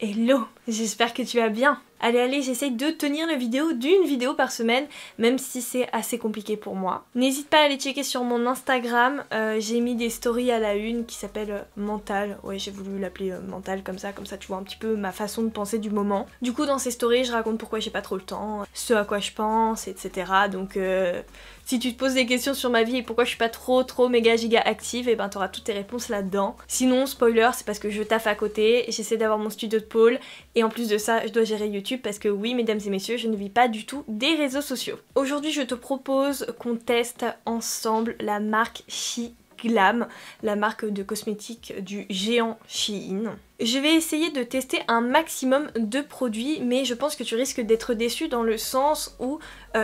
Hello, j'espère que tu vas bien. Allez, j'essaye de tenir la vidéo d'une vidéo par semaine, même si c'est assez compliqué pour moi. N'hésite pas à aller checker sur mon Instagram, j'ai mis des stories à la une qui s'appellent Mental. Ouais, j'ai voulu l'appeler Mental comme ça tu vois un petit peu ma façon de penser du moment. Du coup, dans ces stories, je raconte pourquoi j'ai pas trop le temps, ce à quoi je pense, etc. Donc si tu te poses des questions sur ma vie et pourquoi je suis pas trop méga giga active, et ben t'auras toutes tes réponses là-dedans. Sinon, spoiler, c'est parce que je taffe à côté, j'essaie d'avoir mon studio de pôle, et en plus de ça, je dois gérer YouTube parce que oui, mesdames et messieurs, je ne vis pas du tout des réseaux sociaux. Aujourd'hui, je te propose qu'on teste ensemble la marque Shiglam, la marque de cosmétiques du géant Shein. Je vais essayer de tester un maximum de produits, mais je pense que tu risques d'être déçu dans le sens où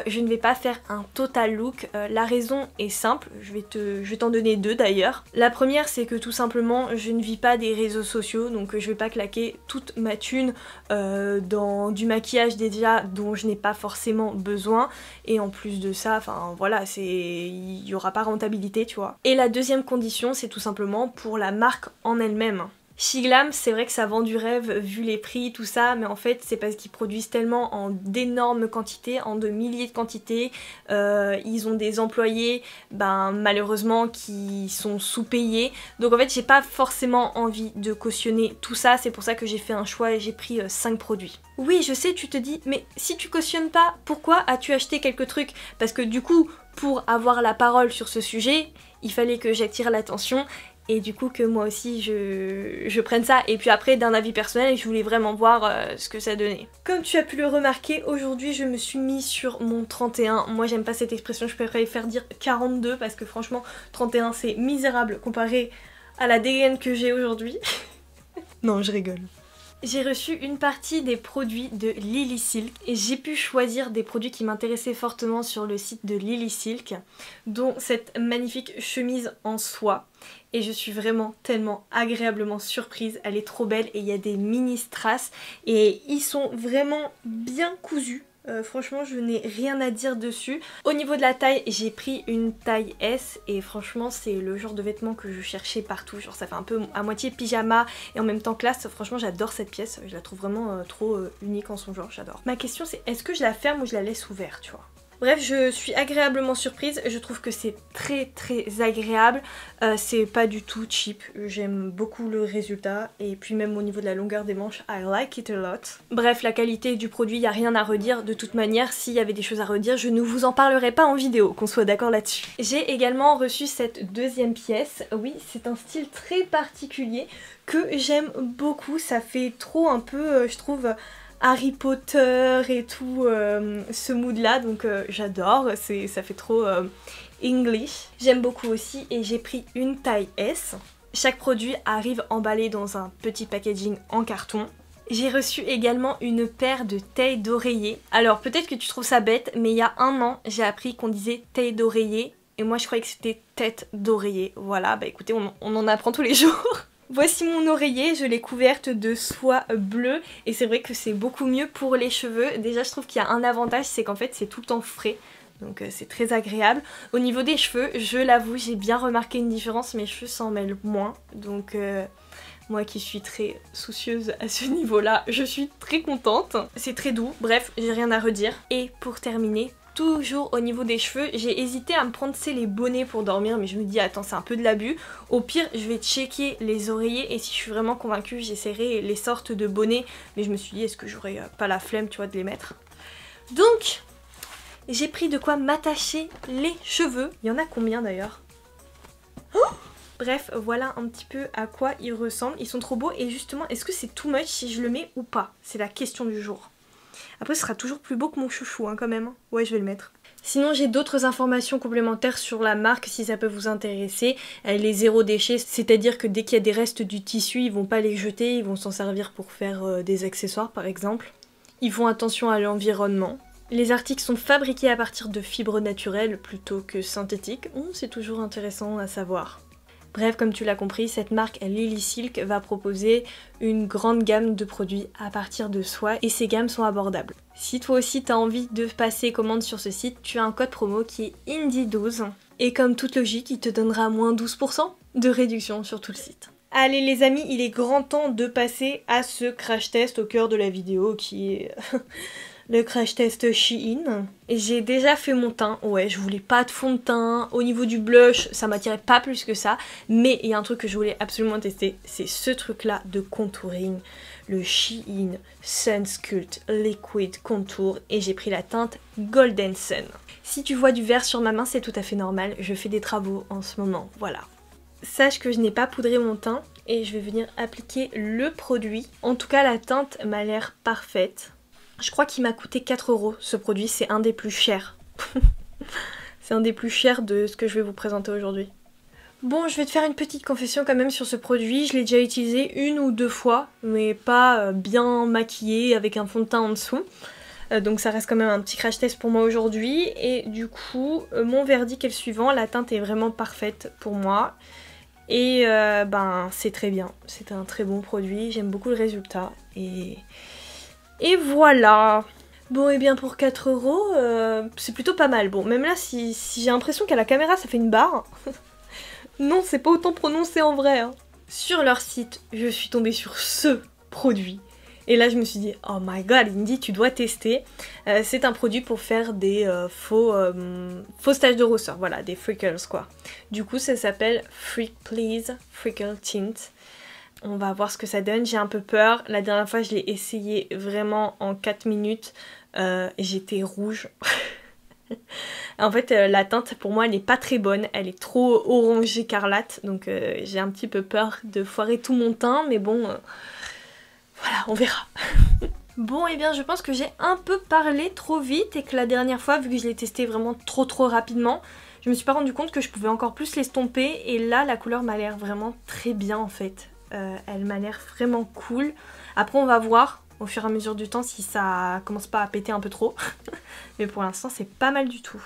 je ne vais pas faire un total look. La raison est simple, je vais t'en donner deux d'ailleurs. La première, c'est que tout simplement je ne vis pas des réseaux sociaux, donc je vais pas claquer toute ma thune dans du maquillage déjà dont je n'ai pas forcément besoin, et en plus de ça, enfin voilà, il y aura pas rentabilité, tu vois. Et la deuxième condition, c'est tout simplement pour la marque en elle-même. Shiglam, c'est vrai que ça vend du rêve vu les prix, tout ça, mais en fait c'est parce qu'ils produisent tellement en d'énormes quantités, en de milliers de quantités, ils ont des employés, malheureusement, qui sont sous-payés, donc en fait j'ai pas forcément envie de cautionner tout ça, c'est pour ça que j'ai fait un choix et j'ai pris 5 produits. Oui, je sais, tu te dis, mais si tu cautionnes pas, pourquoi as-tu acheté quelques trucs? Parce que du coup, pour avoir la parole sur ce sujet, il fallait que j'attire l'attention, et du coup que moi aussi je prenne ça. Et puis après, d'un avis personnel, je voulais vraiment voir ce que ça donnait. Comme tu as pu le remarquer, aujourd'hui je me suis mis sur mon 31. Moi j'aime pas cette expression, je préfère faire dire 42 parce que franchement 31 c'est misérable comparé à la dégaine que j'ai aujourd'hui. Non, je rigole. J'ai reçu une partie des produits de Lily Silk et j'ai pu choisir des produits qui m'intéressaient fortement sur le site de Lily Silk, dont cette magnifique chemise en soie. Et je suis vraiment tellement agréablement surprise, elle est trop belle et il y a des mini strass et ils sont vraiment bien cousus. Franchement, je n'ai rien à dire dessus. Au niveau de la taille, j'ai pris une taille S et franchement c'est le genre de vêtements que je cherchais partout. Genre ça fait un peu à moitié pyjama et en même temps classe. Franchement j'adore cette pièce, je la trouve vraiment trop unique en son genre, j'adore. Ma question c'est, est-ce que je la ferme ou je la laisse ouverte, tu vois? Bref, je suis agréablement surprise, je trouve que c'est très agréable, c'est pas du tout cheap, j'aime beaucoup le résultat, et puis même au niveau de la longueur des manches, I like it a lot. Bref, la qualité du produit, y a rien à redire, de toute manière, s'il y avait des choses à redire, je ne vous en parlerai pas en vidéo, qu'on soit d'accord là-dessus. J'ai également reçu cette deuxième pièce, oui, c'est un style très particulier que j'aime beaucoup, ça fait trop un peu, je trouve, Harry Potter et tout ce mood là, donc j'adore, ça fait trop English. J'aime beaucoup aussi et j'ai pris une taille S. Chaque produit arrive emballé dans un petit packaging en carton. J'ai reçu également une paire de tailles d'oreiller. Alors peut-être que tu trouves ça bête, mais il y a un an j'ai appris qu'on disait taille d'oreiller et moi je croyais que c'était tête d'oreiller. Voilà, bah écoutez, on en apprend tous les jours. Voici mon oreiller, je l'ai couverte de soie bleue et c'est vrai que c'est beaucoup mieux pour les cheveux. Déjà je trouve qu'il y a un avantage, c'est qu'en fait c'est tout le temps frais, donc c'est très agréable. Au niveau des cheveux, je l'avoue, j'ai bien remarqué une différence, mes cheveux s'en mêlent moins, donc moi qui suis très soucieuse à ce niveau-là, je suis très contente. C'est très doux, bref, j'ai rien à redire. Et pour terminer, toujours au niveau des cheveux, j'ai hésité à me prendre les bonnets pour dormir, mais je me dis attends, c'est un peu de l'abus. Au pire, je vais checker les oreillers et si je suis vraiment convaincue, j'essaierai les sortes de bonnets, mais je me suis dit est-ce que j'aurais pas la flemme, tu vois, de les mettre. Donc j'ai pris de quoi m'attacher les cheveux. Il y en a combien d'ailleurs? Bref, voilà un petit peu à quoi ils ressemblent. Ils sont trop beaux et justement, est-ce que c'est too much si je le mets ou pas? C'est la question du jour. Après ce sera toujours plus beau que mon chouchou hein, quand même. Ouais, je vais le mettre. Sinon j'ai d'autres informations complémentaires sur la marque si ça peut vous intéresser. Elle est zéro déchet, c'est-à-dire que dès qu'il y a des restes du tissu, ils vont pas les jeter, ils vont s'en servir pour faire des accessoires par exemple. Ils font attention à l'environnement. Les articles sont fabriqués à partir de fibres naturelles plutôt que synthétiques. C'est toujours intéressant à savoir. Bref, comme tu l'as compris, cette marque Lily Silk va proposer une grande gamme de produits à partir de soie et ces gammes sont abordables. Si toi aussi tu as envie de passer commande sur ce site, tu as un code promo qui est Indie12 et comme toute logique, il te donnera moins 12% de réduction sur tout le site. Allez les amis, il est grand temps de passer à ce crash test au cœur de la vidéo qui est le crash test Shein. Et j'ai déjà fait mon teint, ouais je voulais pas de fond de teint, au niveau du blush ça m'attirait pas plus que ça, mais il y a un truc que je voulais absolument tester, c'est ce truc là de contouring, le Shein Sun Sculpt Liquid Contour et j'ai pris la teinte Golden Sun. Si tu vois du vert sur ma main c'est tout à fait normal, je fais des travaux en ce moment, voilà. Sache que je n'ai pas poudré mon teint et je vais venir appliquer le produit. En tout cas la teinte m'a l'air parfaite. Je crois qu'il m'a coûté 4 € ce produit, c'est un des plus chers. C'est un des plus chers de ce que je vais vous présenter aujourd'hui. Bon, je vais te faire une petite confession quand même sur ce produit. Je l'ai déjà utilisé 1 ou 2 fois, mais pas bien maquillé avec un fond de teint en dessous. Donc ça reste quand même un petit crash test pour moi aujourd'hui. Et du coup, mon verdict est le suivant. La teinte est vraiment parfaite pour moi. Et ben c'est très bien, c'est un très bon produit, j'aime beaucoup le résultat et voilà. Bon et bien pour 4 €, c'est plutôt pas mal. Bon même là si j'ai l'impression qu'à la caméra ça fait une barre, non c'est pas autant prononcé en vrai. Hein. Sur leur site je suis tombée sur ce produit. Et là je me suis dit, oh my god, il me dit tu dois tester. C'est un produit pour faire des faux taches de rousseur, voilà, des freckles quoi. Du coup ça s'appelle Freak Please Freckle Tint. On va voir ce que ça donne, j'ai un peu peur. La dernière fois je l'ai essayé vraiment en 4 minutes. J'étais rouge. En fait la teinte pour moi elle n'est pas très bonne, elle est trop orange écarlate. Donc j'ai un petit peu peur de foirer tout mon teint, mais bon... Voilà, on verra. Bon, et bien je pense que j'ai un peu parlé trop vite et que la dernière fois, vu que je l'ai testé vraiment trop rapidement, je me suis pas rendu compte que je pouvais encore plus l'estomper et là la couleur m'a l'air vraiment très bien en fait. Elle m'a l'air vraiment cool. Après on va voir au fur et à mesure du temps si ça commence pas à péter un peu trop. Mais pour l'instant c'est pas mal du tout.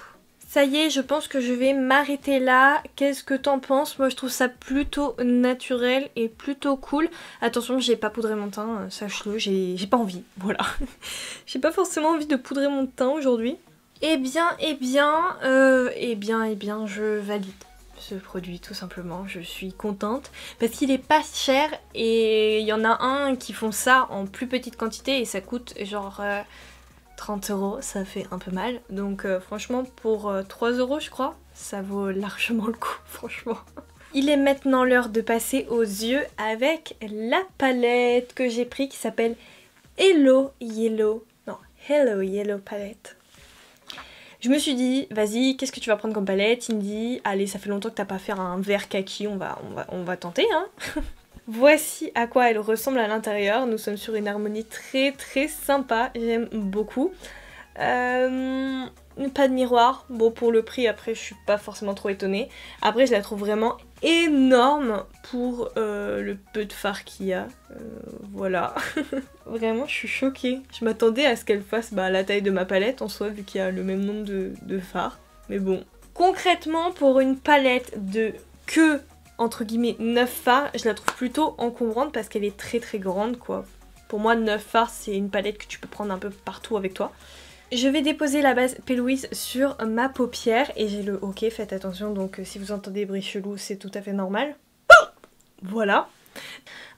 Ça y est, je pense que je vais m'arrêter là. Qu'est-ce que t'en penses? Moi je trouve ça plutôt naturel et plutôt cool. Attention, j'ai pas poudré mon teint, sache-le, j'ai pas envie, voilà. J'ai pas forcément envie de poudrer mon teint aujourd'hui. Eh bien, je valide ce produit tout simplement. Je suis contente parce qu'il est pas cher et il y en a un qui font ça en plus petite quantité et ça coûte genre... 30 €, ça fait un peu mal. Donc franchement pour 3 € je crois, ça vaut largement le coup franchement. Il est maintenant l'heure de passer aux yeux avec la palette que j'ai pris qui s'appelle Hello Yellow Palette. Je me suis dit, vas-y, qu'est-ce que tu vas prendre comme palette? Il me dit, allez, ça fait longtemps que t'as pas fait un vert kaki, on va tenter hein. Voici à quoi elle ressemble à l'intérieur. Nous sommes sur une harmonie très sympa, j'aime beaucoup. Pas de miroir, bon pour le prix après je suis pas forcément trop étonnée. Après je la trouve vraiment énorme pour le peu de fard qu'il y a. Voilà. Vraiment je suis choquée. Je m'attendais à ce qu'elle fasse la taille de ma palette en soi vu qu'il y a le même nombre de fards. Mais bon. Concrètement pour une palette de que... entre guillemets 9 fards, je la trouve plutôt encombrante parce qu'elle est très grande quoi. Pour moi 9 fards c'est une palette que tu peux prendre un peu partout avec toi. Je vais déposer la base P. Louise sur ma paupière et j'ai le OK, faites attention donc si vous entendez des bruits chelous c'est tout à fait normal. Voilà.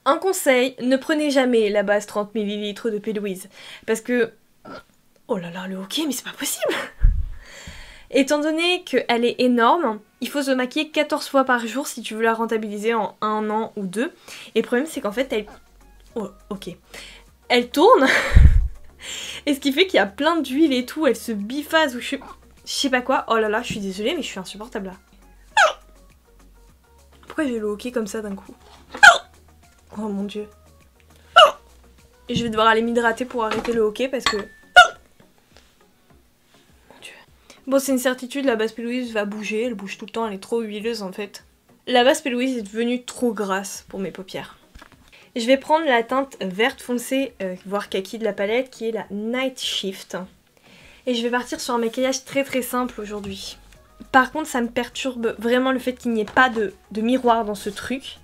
Un conseil, ne prenez jamais la base 30 ml de P. Louise parce que... oh là là le OK mais c'est pas possible. Étant donné qu'elle est énorme, il faut se maquiller 14 fois par jour si tu veux la rentabiliser en 1 an ou 2. Et le problème c'est qu'en fait elle... oh, ok. Elle tourne et ce qui fait qu'il y a plein d'huile et tout, elle se biface ou je sais pas quoi. Oh là là, je suis désolée mais je suis insupportable là. Pourquoi j'ai le hockey comme ça d'un coup? Oh mon dieu. Et je vais devoir aller m'hydrater pour arrêter le hockey parce que... bon c'est une certitude, la base P. Louise va bouger, elle bouge tout le temps, elle est trop huileuse en fait. La base P. Louise est devenue trop grasse pour mes paupières. Je vais prendre la teinte verte foncée, voire kaki de la palette qui est la Night Shift. Et je vais partir sur un maquillage très simple aujourd'hui. Par contre ça me perturbe vraiment le fait qu'il n'y ait pas de miroir dans ce truc.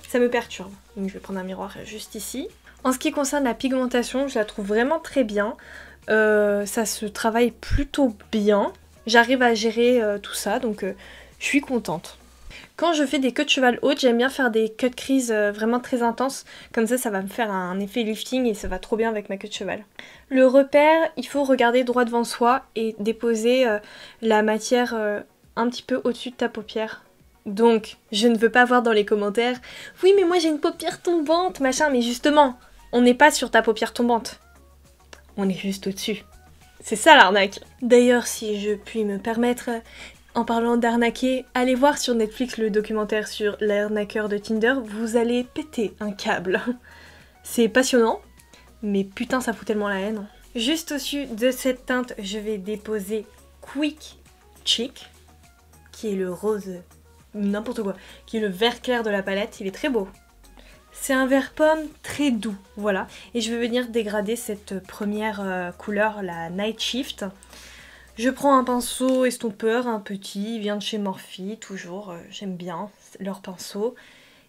Ça me perturbe. Donc je vais prendre un miroir juste ici. En ce qui concerne la pigmentation, je la trouve vraiment très bien. Ça se travaille plutôt bien. J'arrive à gérer tout ça, donc je suis contente. Quand je fais des queues de cheval hautes, j'aime bien faire des cut crease vraiment très intenses. Comme ça va me faire un effet lifting et ça va trop bien avec ma queue de cheval. Le repère, il faut regarder droit devant soi et déposer la matière un petit peu au-dessus de ta paupière. Donc, je ne veux pas voir dans les commentaires « Oui, mais moi j'ai une paupière tombante, machin », mais justement, on n'est pas sur ta paupière tombante. On est juste au-dessus. C'est ça l'arnaque. D'ailleurs, si je puis me permettre, en parlant d'arnaquer, allez voir sur Netflix le documentaire sur l'arnaqueur de Tinder, vous allez péter un câble. C'est passionnant, mais putain ça fout tellement la haine. Juste au-dessus de cette teinte, je vais déposer Quick Chic, qui est le rose, n'importe quoi, qui est le vert clair de la palette, il est très beau. C'est un vert pomme très doux, voilà. Et je vais venir dégrader cette première couleur, la Night Shift. Je prends un pinceau estompeur, un petit, il vient de chez Morphe, toujours, j'aime bien leur pinceau.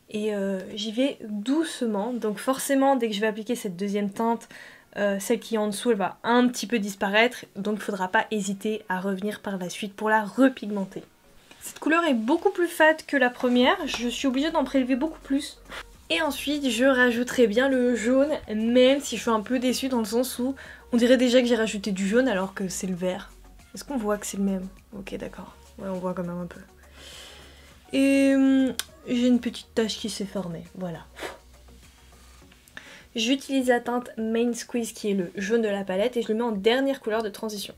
Et j'y vais doucement, donc forcément dès que je vais appliquer cette deuxième teinte, celle qui est en dessous elle va un petit peu disparaître, donc il ne faudra pas hésiter à revenir par la suite pour la repigmenter. Cette couleur est beaucoup plus fade que la première, je suis obligée d'en prélever beaucoup plus. Et ensuite je rajouterai bien le jaune, même si je suis un peu déçue dans le sens où on dirait déjà que j'ai rajouté du jaune alors que c'est le vert. Est-ce qu'on voit que c'est le même? Ok d'accord, ouais on voit quand même un peu. Et j'ai une petite tache qui s'est formée, voilà. J'utilise la teinte Main Squeeze qui est le jaune de la palette et je le mets en dernière couleur de transition.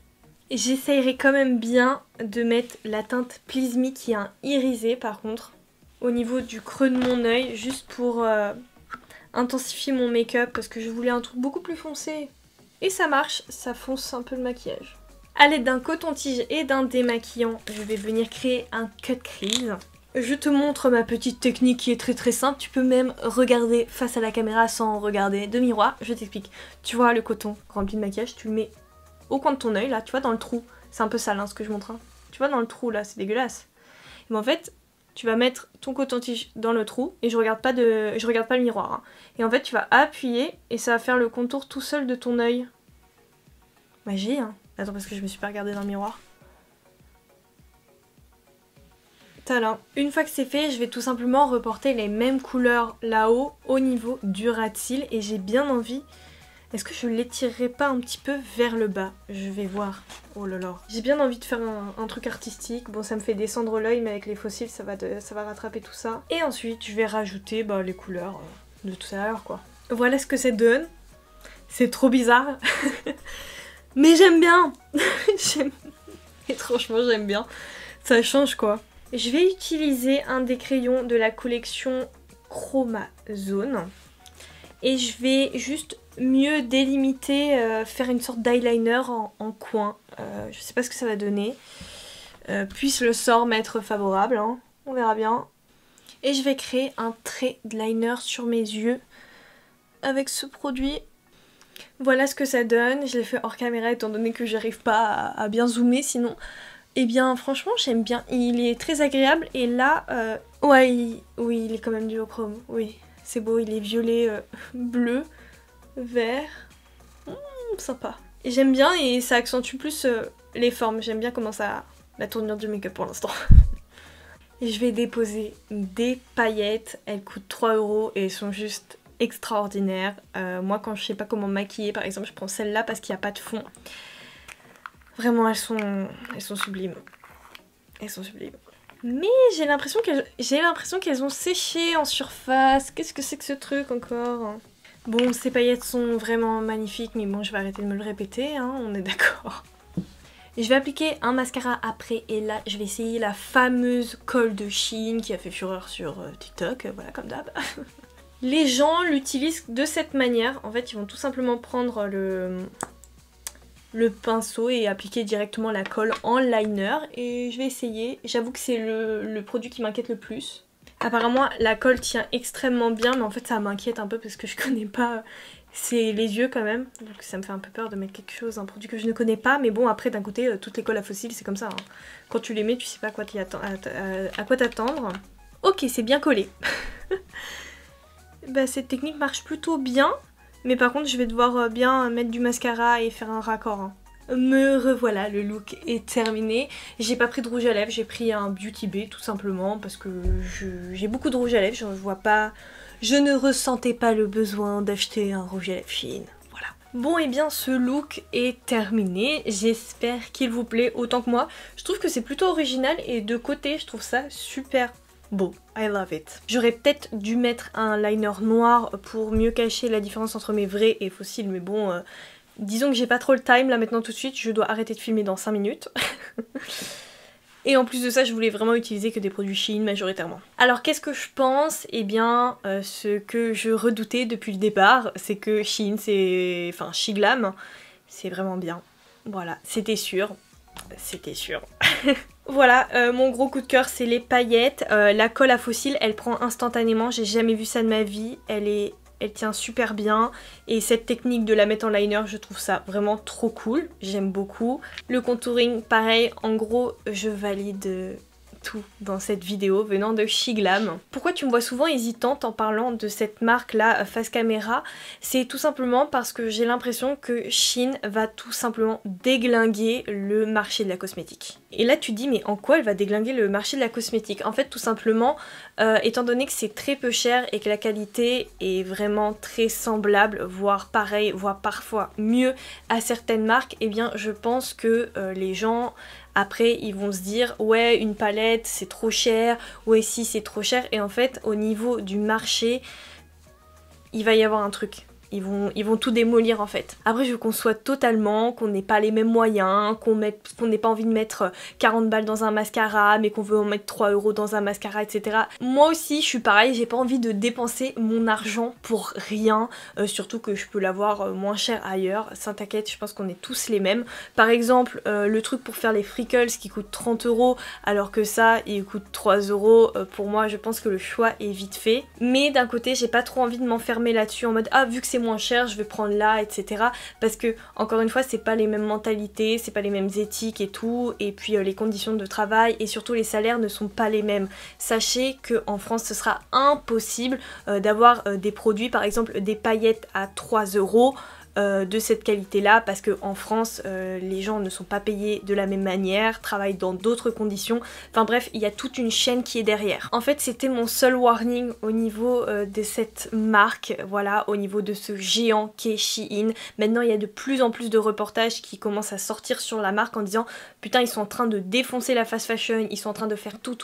J'essayerai quand même bien de mettre la teinte Please Me qui est un irisé par contre au niveau du creux de mon œil juste pour intensifier mon make-up parce que je voulais un truc beaucoup plus foncé. Et ça marche, ça fonce un peu le maquillage. A l'aide d'un coton-tige et d'un démaquillant, je vais venir créer un cut crease. Je te montre ma petite technique qui est très simple. Tu peux même regarder face à la caméra sans regarder de miroir. Je t'explique. Tu vois le coton rempli de maquillage, tu le mets au coin de ton œil là, tu vois dans le trou. C'est un peu sale hein, ce que je montre. Hein. Tu vois dans le trou là, c'est dégueulasse. Mais en fait, tu vas mettre ton coton-tige dans le trou et je regarde pas le miroir. Hein. Et en fait, tu vas appuyer et ça va faire le contour tout seul de ton œil. Magie hein. Attends parce que je me suis pas regardée dans le miroir. Tada. Une fois que c'est fait, je vais tout simplement reporter les mêmes couleurs là-haut au niveau du ras de cils et j'ai bien envie. Est-ce que je l'étirerai pas un petit peu vers le bas? Je vais voir. Oh là là. J'ai bien envie de faire un truc artistique. Bon, ça me fait descendre l'œil, mais avec les fossiles, ça va rattraper tout ça. Et ensuite, je vais rajouter les couleurs de tout à l'heure, quoi. Voilà ce que ça donne. C'est trop bizarre. Mais j'aime bien. Étrangement, j'aime bien. Ça change, quoi. Je vais utiliser un des crayons de la collection Chromazone. Et je vais juste mieux délimiter, faire une sorte d'eyeliner en coin. Je sais pas ce que ça va donner. Puisse le sort m'être favorable, hein. On verra bien. Et je vais créer un trait de liner sur mes yeux avec ce produit. Voilà ce que ça donne. Je l'ai fait hors caméra étant donné que j'arrive pas à bien zoomer sinon. Eh bien franchement j'aime bien. Il est très agréable et là, ouais, oui il est quand même duochrome, oui. C'est beau, il est violet, bleu, vert, sympa. Et j'aime bien et ça accentue plus les formes, j'aime bien comment ça... la tournure du make-up pour l'instant. Et je vais déposer des paillettes, elles coûtent 3 € et elles sont juste extraordinaires. Moi quand je sais pas comment maquiller par exemple, je prends celle-là parce qu'il n'y a pas de fond. Vraiment elles sont sublimes. Elles sont sublimes. Mais j'ai l'impression qu'elles ont séché en surface. Qu'est-ce que c'est que ce truc encore? Bon, ces paillettes sont vraiment magnifiques, mais bon, je vais arrêter de me le répéter, hein, on est d'accord. Je vais appliquer un mascara après, et là, je vais essayer la fameuse colle de Shein qui a fait fureur sur TikTok, voilà, comme d'hab. Les gens l'utilisent de cette manière. En fait, ils vont tout simplement prendre le pinceau et appliquer directement la colle en liner et je vais essayer. J'avoue que c'est le produit qui m'inquiète le plus. Apparemment la colle tient extrêmement bien mais en fait ça m'inquiète un peu parce que je connais pas c'est les yeux quand même. Donc ça me fait un peu peur de mettre quelque chose, un produit que je ne connais pas. Mais bon après d'un côté toutes les colles à fossiles c'est comme ça. Hein. Quand tu les mets tu sais pas à quoi t'attendre. Ok c'est bien collé. Bah, cette technique marche plutôt bien. Mais par contre je vais devoir bien mettre du mascara et faire un raccord. Hein. Me revoilà, le look est terminé. J'ai pas pris de rouge à lèvres, j'ai pris un Beauty Bay tout simplement parce que j'ai beaucoup de rouge à lèvres, je ne ressentais pas le besoin d'acheter un rouge à lèvres Shein. Voilà. Bon et bien ce look est terminé, j'espère qu'il vous plaît autant que moi. Je trouve que c'est plutôt original et de côté je trouve ça super beau. I love it. J'aurais peut-être dû mettre un liner noir pour mieux cacher la différence entre mes vrais et fossiles, mais bon... disons que j'ai pas trop le time là maintenant tout de suite, je dois arrêter de filmer dans 5 minutes. Et en plus de ça, je voulais vraiment utiliser que des produits Shein majoritairement. Alors qu'est-ce que je pense? Eh bien, ce que je redoutais depuis le départ, c'est que Shein, enfin Shiglam, c'est vraiment bien. Voilà, c'était sûr. C'était sûr. Voilà, mon gros coup de cœur c'est les paillettes. La colle à fossiles, elle prend instantanément, j'ai jamais vu ça de ma vie. Elle tient super bien et cette technique de la mettre en liner, je trouve ça vraiment trop cool, j'aime beaucoup. Le contouring, pareil, en gros, je valide tout dans cette vidéo venant de Shiglam. Pourquoi tu me vois souvent hésitante en parlant de cette marque là face caméra? C'est tout simplement parce que j'ai l'impression que Shein va tout simplement déglinguer le marché de la cosmétique. Et là tu te dis mais en quoi elle va déglinguer le marché de la cosmétique? En fait tout simplement étant donné que c'est très peu cher et que la qualité est vraiment très semblable, voire pareil, voire parfois mieux à certaines marques, et eh bien je pense que les gens après ils vont se dire ouais une palette c'est trop cher, ouais si c'est trop cher, et en fait au niveau du marché il va y avoir un truc. Ils vont tout démolir en fait. Après je conçois totalement qu'on n'ait pas les mêmes moyens, qu'on n'ait pas envie de mettre 40 balles dans un mascara mais qu'on veut en mettre 3 € dans un mascara, etc. Moi aussi je suis pareil, j'ai pas envie de dépenser mon argent pour rien, surtout que je peux l'avoir moins cher ailleurs. Sans t'inquiète, je pense qu'on est tous les mêmes. Par exemple le truc pour faire les freckles qui coûte 30 € alors que ça il coûte 3 €, pour moi je pense que le choix est vite fait. Mais d'un côté j'ai pas trop envie de m'enfermer là-dessus en mode ah vu que c'est moins cher je vais prendre là, etc. parce que encore une fois c'est pas les mêmes mentalités, c'est pas les mêmes éthiques et tout, et puis les conditions de travail et surtout les salaires ne sont pas les mêmes. Sachez qu'en France ce sera impossible d'avoir des produits, par exemple des paillettes à 3 € de cette qualité là, parce que en France les gens ne sont pas payés de la même manière, travaillent dans d'autres conditions, enfin bref il y a toute une chaîne qui est derrière. En fait c'était mon seul warning au niveau de cette marque, voilà, au niveau de ce géant qu'est Shein. Maintenant il y a de plus en plus de reportages qui commencent à sortir sur la marque en disant putain ils sont en train de défoncer la fast fashion, ils sont en train de faire tout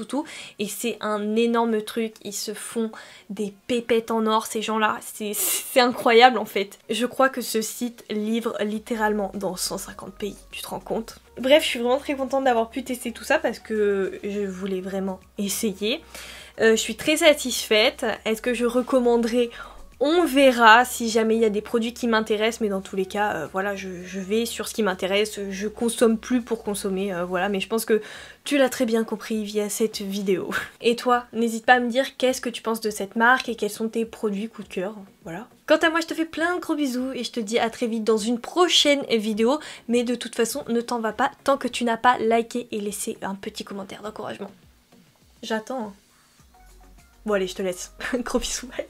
et c'est un énorme truc, ils se font des pépettes en or ces gens là, c'est incroyable en fait. Je crois que ce site livre littéralement dans 150 pays, tu te rends compte? Bref, je suis vraiment très contente d'avoir pu tester tout ça parce que je voulais vraiment essayer. Je suis très satisfaite. Est-ce que je recommanderais? On verra si jamais il y a des produits qui m'intéressent, mais dans tous les cas, voilà, je vais sur ce qui m'intéresse, je consomme plus pour consommer, voilà, mais je pense que tu l'as très bien compris via cette vidéo. Et toi, n'hésite pas à me dire qu'est-ce que tu penses de cette marque et quels sont tes produits coup de cœur, voilà. Quant à moi, je te fais plein de gros bisous et je te dis à très vite dans une prochaine vidéo, mais de toute façon, ne t'en va pas tant que tu n'as pas liké et laissé un petit commentaire d'encouragement. J'attends. Bon allez, je te laisse. Gros bisous, bye.